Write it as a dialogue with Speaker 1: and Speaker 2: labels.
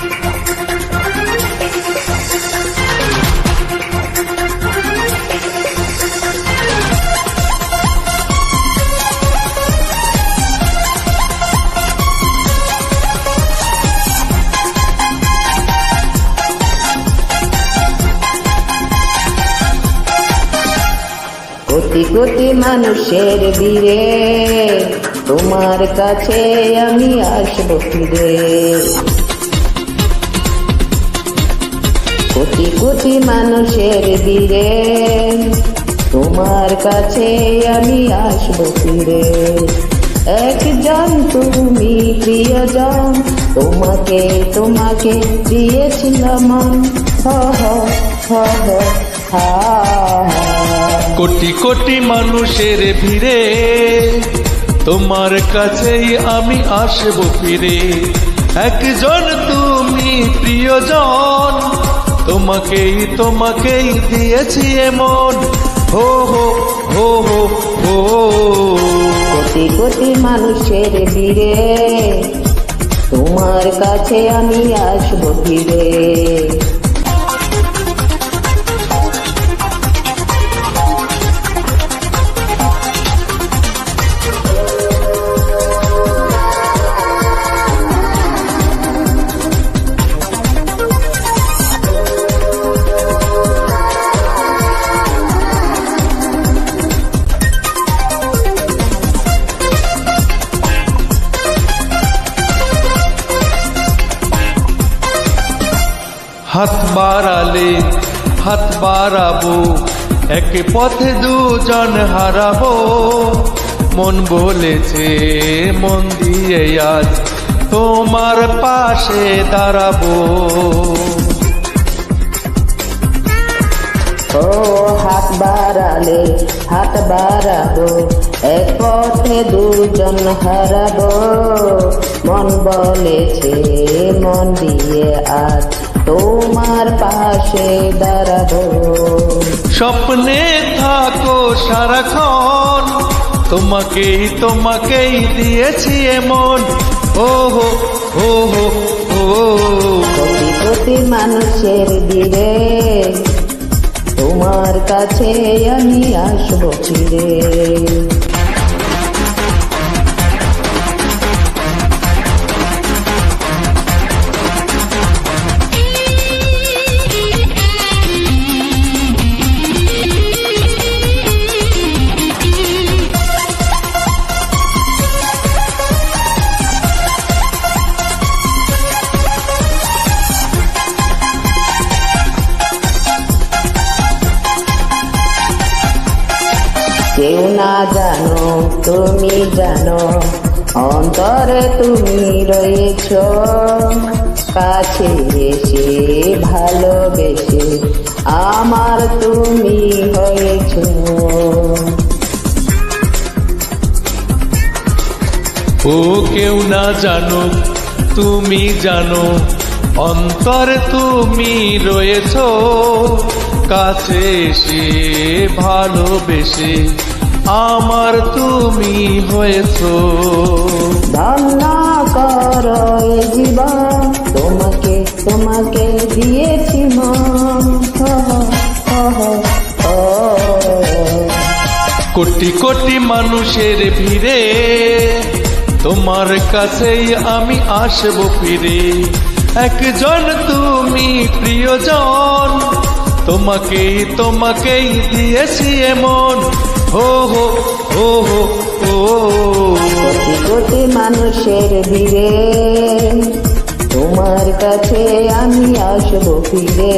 Speaker 1: কোটি কোটি মানুষের ভিড়ে তোমার কাছে আমি আসবো ফিরে। কোটি কোটি মানুষের ভিড়ে তোমার কাছে আমি আসবো ফিরে। একজন তুমি প্রিয়জন, তোমাকে তোমাকে দিয়েছিলাম মন।
Speaker 2: কোটি কোটি মানুষের ভিড়ে তোমার কাছেই আমি আসবো ফিরে। একজন তুমি প্রিয়জন, তোমাকেই তোমাকেই দিয়েছি এমন। হো হো হো হো হো।
Speaker 1: কোটি কোটি মানুষের ভিড়ে তোমার কাছে আমি আসবো ফিরে।
Speaker 2: হাত বাড়ালে হাত বাড়াবো, এক পথে দুজন হারাবো। মন বলেছে মন দিয়ে আজ তোমার পাশে দাঁড়াবো।
Speaker 1: ও হাত বাড়ালে হাত বাড়াবো, এক পথে দুজন হারাবো। মন বলেছে মন দিয়ে আজ তোমার পাশে দাঁড়াবো।
Speaker 2: স্বপ্নে থাকো সারাক্ষণ, তোমাকেই তোমাকেই দিয়েছি এমন। ও হো হো হো হো।
Speaker 1: কোটি কোটি মানুষের ভিড়ে তোমার কাছে আমি আসবো ফিরে। কেউ না জানো তুমি জানো, অন্তরে তুমি রয়েছ। কাছে এসে ভালোবেসে আমার তুমি হয়েছ।
Speaker 2: ও কেউ না জানো তুমি জানো, অন্তরে তুমি রয়েছ। কাছে এসে ভালোবেসে আমার তুমি হয়েছ।
Speaker 1: ধন্য করো এ জীবন, তোমাকে তোমাকে দিয়েছি মন।
Speaker 2: কোটি কোটি মানুষের ভিড়ে তোমার কাছেই আমি আসবো ফিরে। একজন তুমি প্রিয়জন, তোমাকেই তোমাকেই দিয়েছি এমন। হো হো হো হো হো।
Speaker 1: কোটি কোটি মানুষের ভিড়ে তোমার কাছে আমি আসবো ফিরে।